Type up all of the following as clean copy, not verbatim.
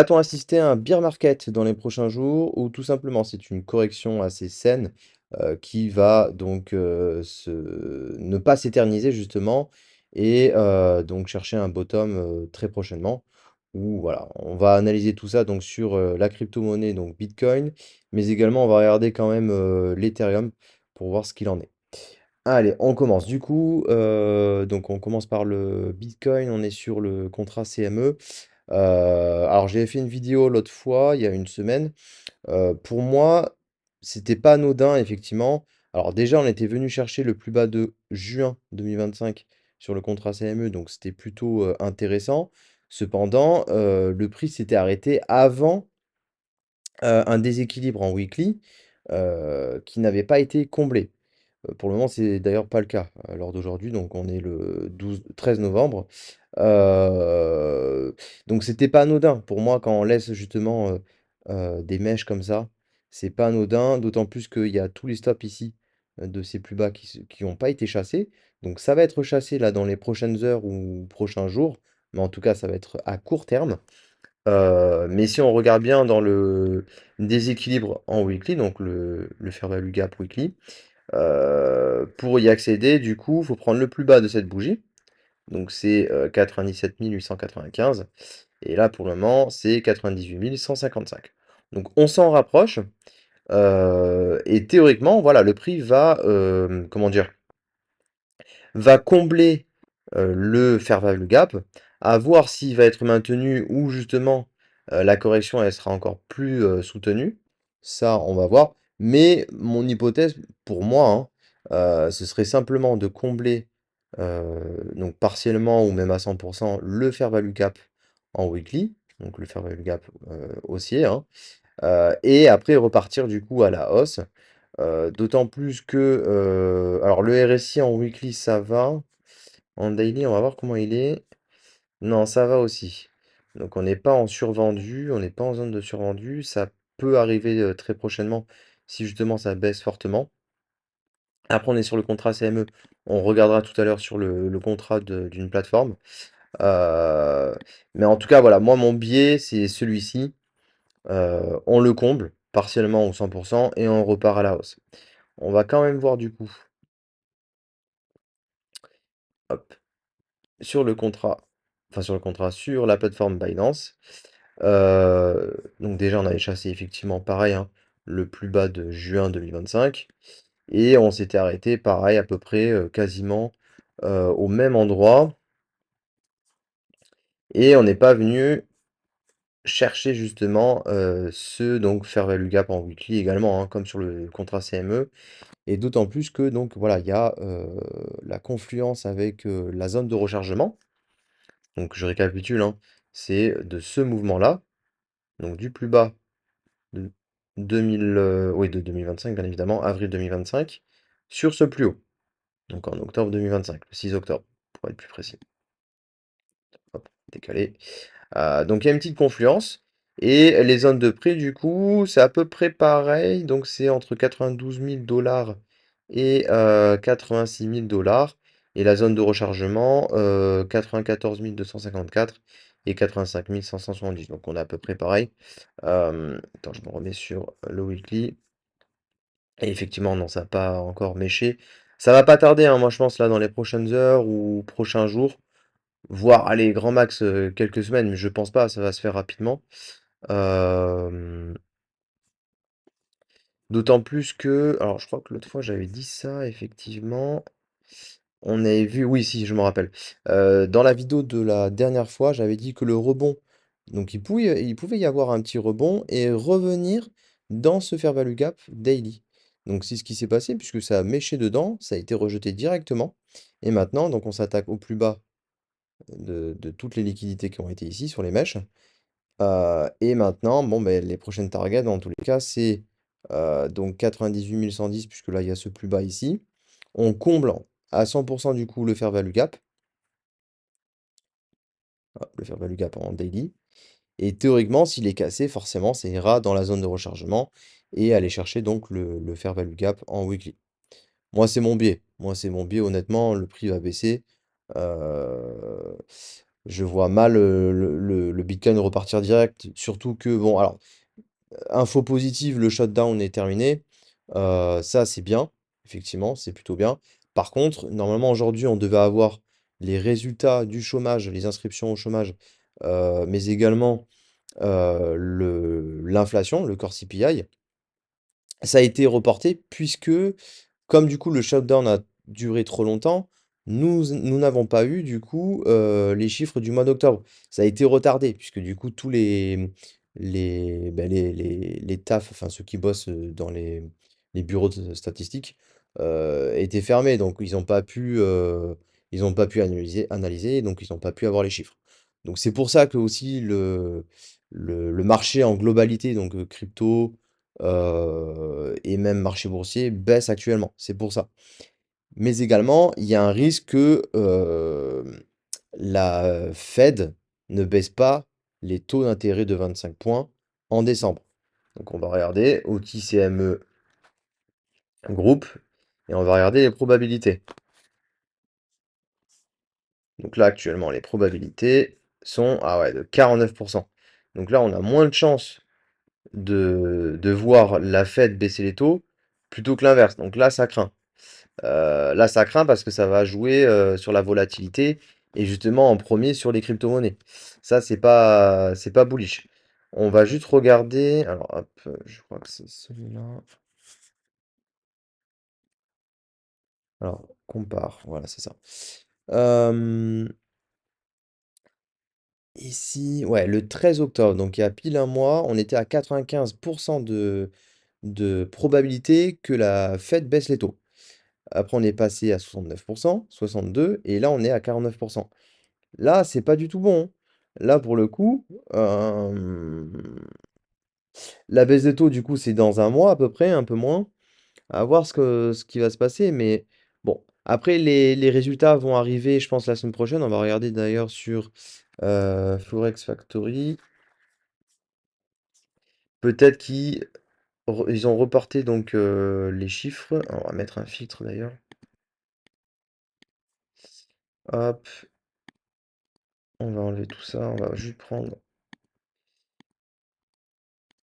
Va-t-on assister à un bear market dans les prochains jours ou tout simplement c'est une correction assez saine qui va donc ne pas s'éterniser justement et donc chercher un bottom très prochainement. Ou voilà, on va analyser tout ça donc sur la crypto-monnaie, donc Bitcoin, mais également on va regarder quand même l'Ethereum pour voir ce qu'il en est. Allez, on commence. Du coup, donc on commence par le Bitcoin, on est sur le contrat CME. Alors j'avais fait une vidéo l'autre fois, il y a une semaine. Pour moi, c'était pas anodin effectivement. Alors déjà, on était venu chercher le plus bas de juin 2025 sur le contrat CME, donc c'était plutôt, intéressant. Cependant, le prix s'était arrêté avant, un déséquilibre en weekly, qui n'avait pas été comblé. Pour le moment, c'est d'ailleurs pas le cas à l'heure d'aujourd'hui, donc on est le 13 novembre. Heu, donc c'était pas anodin pour moi quand on laisse justement, des mèches comme ça, c'est pas anodin, d'autant plus qu'il y a tous les stops ici, de ces plus bas qui ont pas été chassés. Donc ça va être chassé là dans les prochaines heures ou prochains jours, mais en tout cas ça va être à court terme. Mais si on regarde bien dans le déséquilibre en weekly, donc le fair value gap weekly, pour y accéder, du coup, il faut prendre le plus bas de cette bougie. Donc c'est 97 895. Et là, pour le moment, c'est 98 155. Donc on s'en rapproche. Et théoriquement, voilà, le prix va, comment dire, va combler le fair value gap, à voir s'il va être maintenu ou justement la correction elle sera encore plus soutenue. Ça, on va voir. Mais mon hypothèse, pour moi, hein, ce serait simplement de combler donc partiellement ou même à 100% le fair value gap en weekly, donc le fair value gap haussier, hein, et après repartir du coup à la hausse. D'autant plus que alors le RSI en weekly ça va. En daily, on va voir comment il est. Non, ça va aussi. Donc on n'est pas en survendu, on n'est pas en zone de survendu. Ça peut arriver très prochainement si justement ça baisse fortement. Après, on est sur le contrat CME. On regardera tout à l'heure sur le contrat d'une plateforme. Euh, mais en tout cas, voilà, moi mon biais, c'est celui-ci. On le comble partiellement ou 100% et on repart à la hausse. On va quand même voir du coup, hop, sur le contrat, sur la plateforme Binance. Donc déjà, on avait chassé effectivement pareil, hein, le plus bas de juin 2025. Et on s'était arrêté pareil, à peu près, quasiment au même endroit. Et on n'est pas venu chercher justement ce donc fair value gap en weekly également, hein, comme sur le contrat CME. Et d'autant plus que donc voilà, il y a la confluence avec la zone de rechargement. Donc je récapitule, hein, c'est de ce mouvement-là, donc du plus bas de 2000, oui, de 2025, bien évidemment, avril 2025, sur ce plus haut, donc en octobre 2025, le 6 octobre, pour être plus précis. Hop, décalé. Donc il y a une petite confluence. Et les zones de prix, du coup, c'est à peu près pareil. Donc c'est entre 92 000 dollars et 86 000 dollars. Et la zone de rechargement, 94 254 et 85 570. Donc on est à peu près pareil. Attends, je me remets sur le weekly. Et effectivement, non, ça n'a pas encore méché. Ça va pas tarder, hein, moi je pense là dans les prochaines heures ou prochains jours, voire allez, grand max quelques semaines, mais je pense pas, ça va se faire rapidement. Euh, D'autant plus que, alors je crois que l'autre fois j'avais dit ça, effectivement. On avait vu, oui, si, je me rappelle. Dans la vidéo de la dernière fois, j'avais dit que le rebond, donc il pouvait y avoir un petit rebond et revenir dans ce fair value gap daily. Donc c'est ce qui s'est passé puisque ça a méché dedans, ça a été rejeté directement. Et maintenant, donc on s'attaque au plus bas de toutes les liquidités qui ont été ici sur les mèches. Et maintenant, bon, ben, les prochaines targets, dans tous les cas, c'est donc 98 110, puisque là, il y a ce plus bas ici. On comble à 100% du coup le fair value gap, le fair value gap en daily. Et théoriquement, s'il est cassé, forcément, ça ira dans la zone de rechargement et aller chercher donc le fair value gap en weekly. Moi, c'est mon biais. Moi, c'est mon biais. Honnêtement, le prix va baisser. Euh, Je vois mal le Bitcoin repartir direct, surtout que, bon, alors, info positive, le shutdown est terminé. Ça, c'est bien, effectivement, c'est plutôt bien. Par contre, normalement, aujourd'hui, on devait avoir les résultats du chômage, les inscriptions au chômage, mais également l'inflation, le core CPI. Ça a été reporté puisque, comme du coup le shutdown a duré trop longtemps, nous n'avons pas eu du coup les chiffres du mois d'octobre. Ça a été retardé puisque du coup tous les tafs, enfin ceux qui bossent dans les bureaux de statistiques étaient fermés. Donc ils ont pas pu analyser, donc ils n'ont pas pu avoir les chiffres. Donc c'est pour ça que aussi le marché en globalité, donc crypto, et même marché boursier baisse actuellement, c'est pour ça. Mais également, il y a un risque que la Fed ne baisse pas les taux d'intérêt de 25 points en décembre. Donc on va regarder outil CME groupe et on va regarder les probabilités. Donc là actuellement les probabilités sont ah ouais, de 49%. Donc là on a moins de chances de voir la Fed baisser les taux plutôt que l'inverse. Donc là ça craint. Là, ça craint parce que ça va jouer sur la volatilité et justement en premier sur les crypto-monnaies. Ça, c'est pas bullish. On va juste regarder. Alors, hop, je crois que c'est celui-là. Alors, compare. Voilà, c'est ça. Euh, Ici, ouais, le 13 octobre, donc il y a pile un mois, on était à 95% de probabilité que la Fed baisse les taux. Après, on est passé à 69%, 62%, et là, on est à 49%. Là, c'est pas du tout bon, hein. Là, pour le coup, la baisse des taux, du coup, c'est dans un mois à peu près, un peu moins. À voir ce qui va se passer. Mais bon, après, les résultats vont arriver, je pense, la semaine prochaine. On va regarder d'ailleurs sur Forex Factory. Peut-être ils ont reporté donc les chiffres. On va mettre un filtre d'ailleurs. Hop, on va enlever tout ça. On va juste prendre.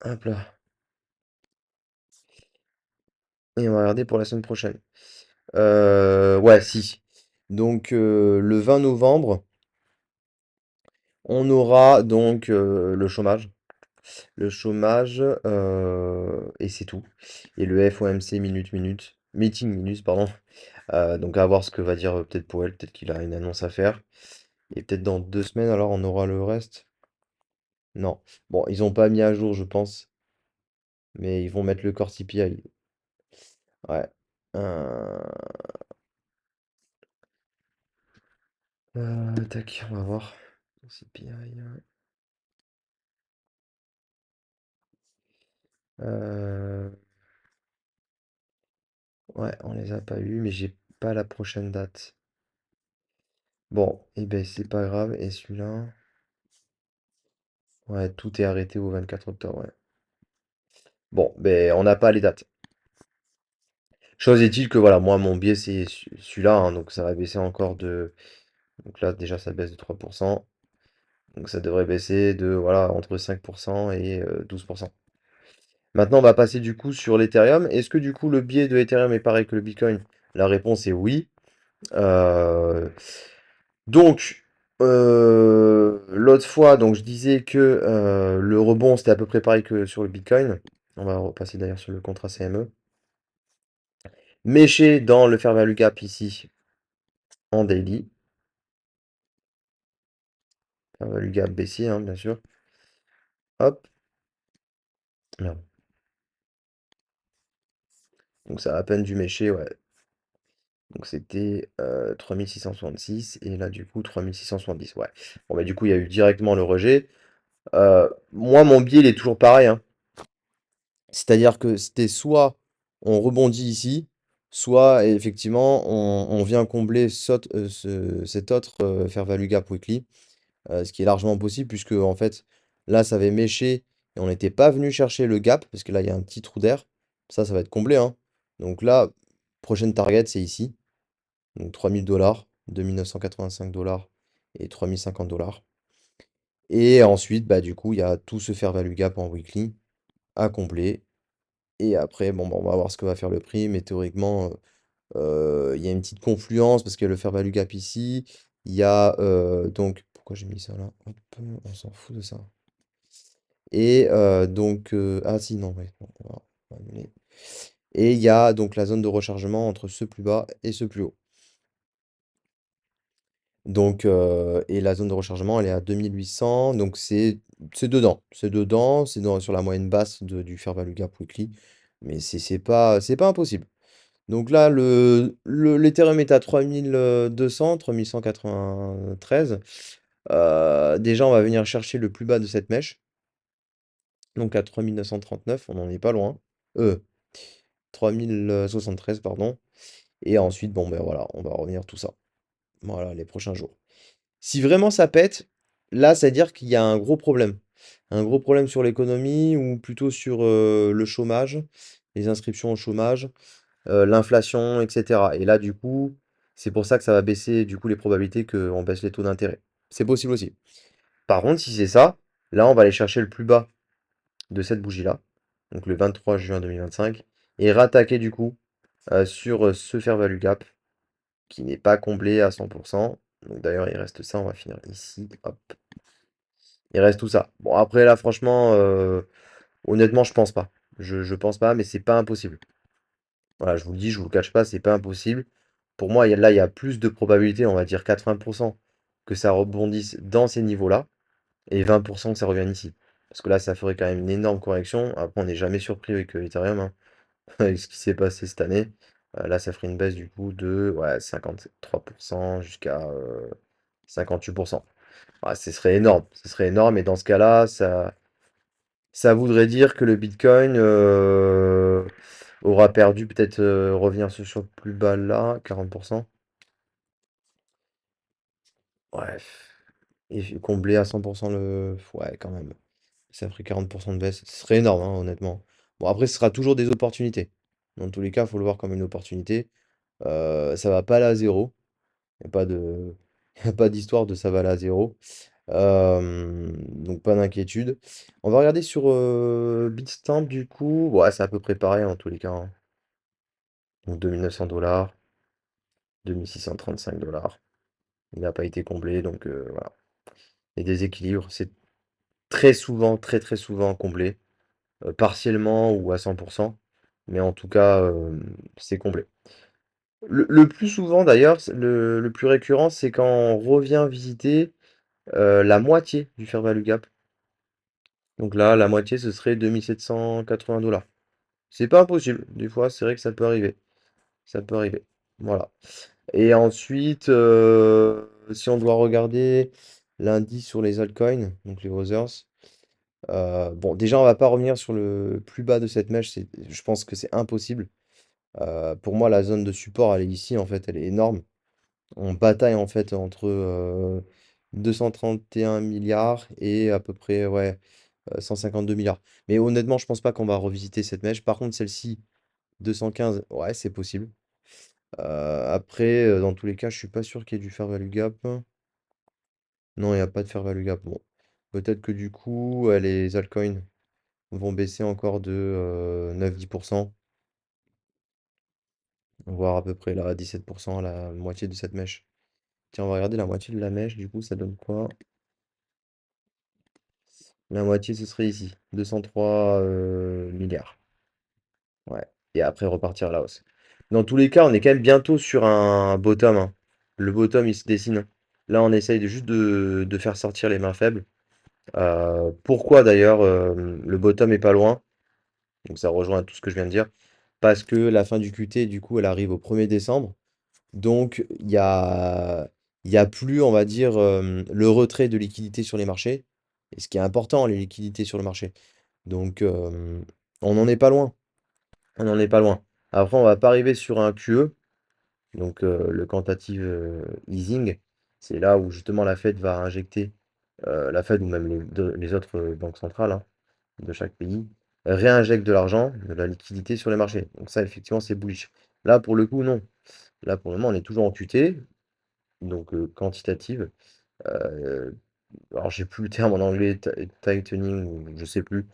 Hop là. Et on va regarder pour la semaine prochaine. Ouais, si. Donc, le 20 novembre, on aura donc le chômage. Le chômage, et c'est tout. Et le FOMC meeting minutes, pardon. Donc, à voir ce que va dire peut-être Powell. Peut-être qu'il a une annonce à faire. Et peut-être dans 2 semaines, alors, on aura le reste. Non. Bon, ils n'ont pas mis à jour, je pense. Mais ils vont mettre le core CPI. Ouais. Euh, tac, on va voir. CPI. Euh, Ouais, on les a pas eu, mais j'ai pas la prochaine date. Bon, et ben c'est pas grave. Et celui-là, ouais, tout est arrêté au 24 octobre. Ouais. Bon, ben on n'a pas les dates. Chose est-il que voilà, moi mon biais c'est celui-là, hein, donc ça va baisser encore de. Donc là déjà ça baisse de 3%. Donc ça devrait baisser de voilà entre 5% et 12%. Maintenant on va passer du coup sur l'Ethereum. Est-ce que du coup le biais de Ethereum est pareil que le Bitcoin? La réponse est oui. Euh, Donc, l'autre fois, donc je disais que le rebond c'était à peu près pareil que sur le Bitcoin. On va repasser d'ailleurs sur le contrat CME. Méché dans le fair value gap ici en daily. Fair value gap baissier, hein, bien sûr. Hop. Merde. Donc ça a à peine du méché, ouais. Donc c'était 3666 et là du coup 3670. Ouais. Bon bah du coup il y a eu directement le rejet. Moi mon biais il est toujours pareil, hein. C'est-à-dire que c'était soit on rebondit ici, soit effectivement on vient combler cet autre fair value gap weekly, ce qui est largement possible puisque en fait là ça avait méché et on n'était pas venu chercher le gap parce que là il y a un petit trou d'air. Ça va être comblé, hein. Donc là, prochaine target c'est ici, donc 3000 $, 2985 $ et 3050 $. Et ensuite, bah, du coup, il y a tout ce fair value gap en weekly à combler. Et après, bon, bah, on va voir ce que va faire le prix, mais théoriquement, il y a une petite confluence parce qu'il y a le fair value gap ici. Il y a donc, pourquoi j'ai mis ça là? Hop, on s'en fout de ça. Et donc, ah si, non, ouais, bon, on va annuler. Et il y a donc la zone de rechargement entre ce plus bas et ce plus haut. Donc, et la zone de rechargement, elle est à 2800. Donc, sur la moyenne basse du Fair Value Gap Weekly. Mais c'est pas impossible. Donc là, l'Ethereum est à 3200, 3193. Déjà, on va venir chercher le plus bas de cette mèche. Donc à 3939, on n'en est pas loin. 3073, pardon. Et ensuite, bon, ben voilà, on va revenir tout ça. Voilà, les prochains jours. Si vraiment ça pète, là, c'est-à-dire qu'il y a un gros problème. Un gros problème sur l'économie ou plutôt sur le chômage, les inscriptions au chômage, l'inflation, etc. Et là, du coup, c'est pour ça que ça va baisser du coup les probabilités qu'on baisse les taux d'intérêt. C'est possible aussi. Par contre, si c'est ça, là, on va aller chercher le plus bas de cette bougie-là, donc le 23 juin 2025, et rattaquer du coup sur ce fair value gap qui n'est pas comblé à 100%. Donc d'ailleurs, il reste ça, on va finir ici. Hop. Il reste tout ça. Bon, après là, franchement, honnêtement, je pense pas. Je pense pas, mais c'est pas impossible. Voilà, je vous le dis, je vous le cache pas, c'est pas impossible. Pour moi, là, il y a plus de probabilité, on va dire 80%, que ça rebondisse dans ces niveaux-là, et 20% que ça revienne ici. Parce que là, ça ferait quand même une énorme correction. Après, on n'est jamais surpris avec Ethereum, hein, avec ce qui s'est passé cette année. Là, ça ferait une baisse du coup de ouais, 53% jusqu'à 58%. Ouais, ce serait énorme. Ce serait énorme. Et dans ce cas-là, ça voudrait dire que le Bitcoin aura perdu peut-être revenir sur le plus bas là, 40%. Bref. Et combler à 100% le. Ouais, quand même. Ça ferait 40% de baisse. Ce serait énorme, hein, honnêtement. Bon, après, ce sera toujours des opportunités. Dans tous les cas, il faut le voir comme une opportunité. Ça va pas aller à zéro. Il n'y a pas de... y a pas d'histoire de ça va aller à zéro. Donc pas d'inquiétude. On va regarder sur Bitstamp du coup. Ouais, c'est à peu près pareil en tous les cas, hein. Donc 2900 $, 2635 $. Il n'a pas été comblé, donc voilà. Les déséquilibres, c'est très souvent, très très souvent comblé, partiellement ou à 100%, mais en tout cas, c'est comblé. Le plus souvent d'ailleurs, le plus récurrent, c'est quand on revient visiter la moitié du fair value gap. Donc là, la moitié, ce serait 2780 $. C'est pas impossible. Des fois, c'est vrai que ça peut arriver. Ça peut arriver. Voilà. Et ensuite, si on doit regarder l'indice sur les altcoins, donc les Others, bon, déjà, on va pas revenir sur le plus bas de cette mèche. Je pense que c'est impossible. Pour moi, la zone de support, elle est ici, en fait, elle est énorme. On bataille, en fait, entre 231 milliards et à peu près, ouais, 152 milliards. Mais honnêtement, je pense pas qu'on va revisiter cette mèche. Par contre, celle-ci, 215, ouais, c'est possible. Après, dans tous les cas, je suis pas sûr qu'il y ait du fair value gap. Non, il n'y a pas de fair value gap. Bon, peut-être que du coup, les altcoins vont baisser encore de 9-10%, voire à peu près là, 17%, la moitié de cette mèche. Tiens, on va regarder la moitié de la mèche, du coup, ça donne quoi? La moitié, ce serait ici, 203 milliards. Ouais. Et après repartir à la hausse. Dans tous les cas, on est quand même bientôt sur un bottom, hein. Le bottom, il se dessine. Là, on essaye juste de faire sortir les mains faibles. Pourquoi d'ailleurs le bottom est pas loin? Donc ça rejoint tout ce que je viens de dire. Parce que la fin du QT, du coup, elle arrive au 1er décembre. Donc il y a plus, on va dire, le retrait de liquidités sur les marchés. Et ce qui est important, les liquidités sur le marché. Donc on n'en est pas loin. On n'en est pas loin. Après, on va pas arriver sur un QE, donc le quantitative easing. C'est là où justement la Fed va injecter, la Fed ou même les autres banques centrales, hein, de chaque pays, réinjectent de l'argent, de la liquidité sur les marchés. Donc ça, effectivement, c'est bullish. Là, pour le coup, non. Là, pour le moment, on est toujours en QT, donc quantitative. heu, alors j'ai plus le terme en anglais, tightening ou je sais plus,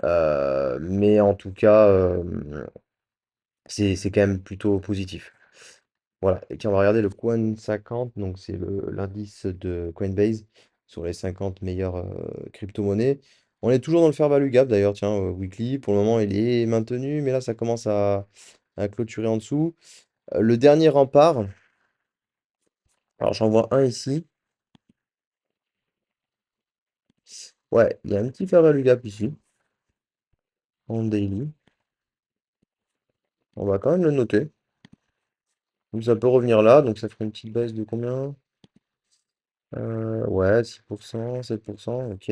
mais en tout cas, c'est quand même plutôt positif. Voilà, et tiens, on va regarder le Coin 50, donc c'est l'indice de Coinbase sur les 50 meilleures crypto-monnaies. On est toujours dans le fair value gap d'ailleurs, tiens, weekly. Pour le moment, il est maintenu, mais là, ça commence à clôturer en dessous. Le dernier rempart, alors j'en vois un ici. Ouais, il y a un petit fair value gap ici, en daily. On va quand même le noter. Donc ça peut revenir là, donc ça ferait une petite baisse de combien? Ouais, 6%, 7%, ok.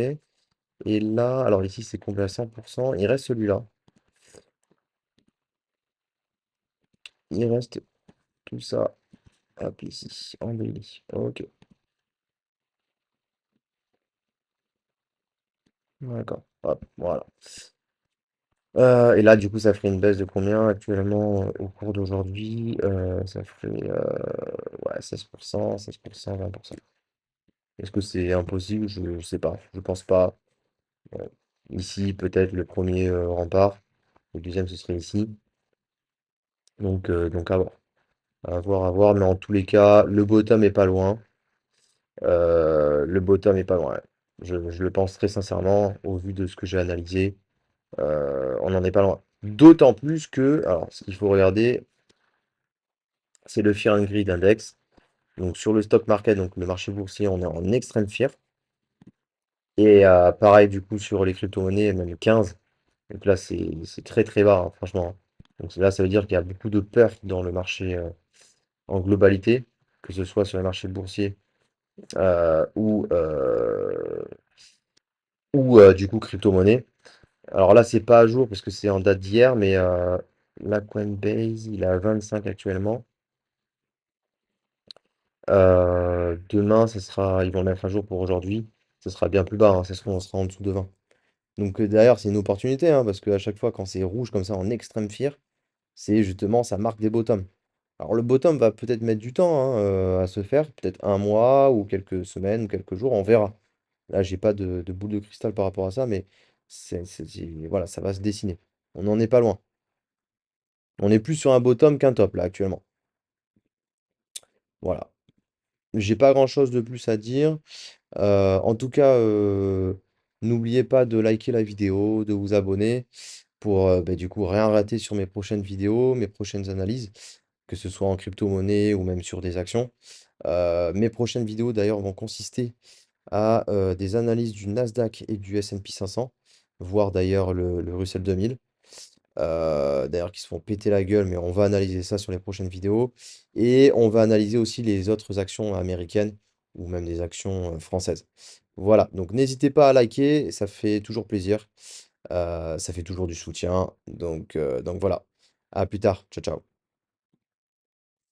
Et là, alors ici c'est complet à 100%, il reste celui-là. Il reste tout ça, hop, ici, en daily. Ok, d'accord, hop, voilà. Et là, du coup, ça ferait une baisse de combien actuellement au cours d'aujourd'hui? Ça ferait ouais, 16%, 16%, 20%. Est-ce que c'est impossible? Je ne sais pas, je pense pas. Euh, Ici, peut-être le premier rempart, le deuxième, ce serait ici. Donc à voir. À voir, à voir, mais en tous les cas, le bottom est pas loin. Le bottom est pas loin. Ouais. Je le pense très sincèrement, au vu de ce que j'ai analysé, on n'en est pas loin. D'autant plus que, alors, ce qu'il faut regarder, c'est le Fear and Greed Index. Donc, sur le stock market, donc le marché boursier, on est en extrême fear. Et pareil, du coup, sur les crypto-monnaies, même 15. Donc là, c'est très très bas, hein, franchement. Donc là, ça veut dire qu'il y a beaucoup de peur dans le marché en globalité, que ce soit sur les marchés boursiers euh, ou, euh, ou du coup crypto-monnaie. Alors là, c'est pas à jour parce que c'est en date d'hier, mais la Coinbase, il est à 25 actuellement. Demain, ils vont le mettre à jour pour aujourd'hui. Ce sera bien plus bas, hein, ça se trouve, on sera en dessous de 20. Donc derrière, c'est une opportunité, hein, parce qu'à chaque fois, quand c'est rouge comme ça en extrême fear, c'est justement, ça marque des bottoms. Alors le bottom va peut-être mettre du temps hein, à se faire, peut-être un mois ou quelques semaines ou quelques jours, on verra. Là, j'ai pas de boule de cristal par rapport à ça, mais voilà, ça va se dessiner. On n'en est pas loin. On est plus sur un bottom qu'un top là actuellement. Voilà. J'ai pas grand-chose de plus à dire. En tout cas, n'oubliez pas de liker la vidéo, de vous abonner pour bah, du coup rien rater sur mes prochaines vidéos, mes prochaines analyses, que ce soit en crypto-monnaie ou même sur des actions. Mes prochaines vidéos d'ailleurs vont consister à des analyses du Nasdaq et du S&P 500, voire d'ailleurs le Russell 2000. D'ailleurs qui se font péter la gueule, mais on va analyser ça sur les prochaines vidéos. Et on va analyser aussi les autres actions américaines ou même des actions françaises. Voilà, donc n'hésitez pas à liker, ça fait toujours plaisir, ça fait toujours du soutien. Donc voilà, à plus tard, ciao ciao.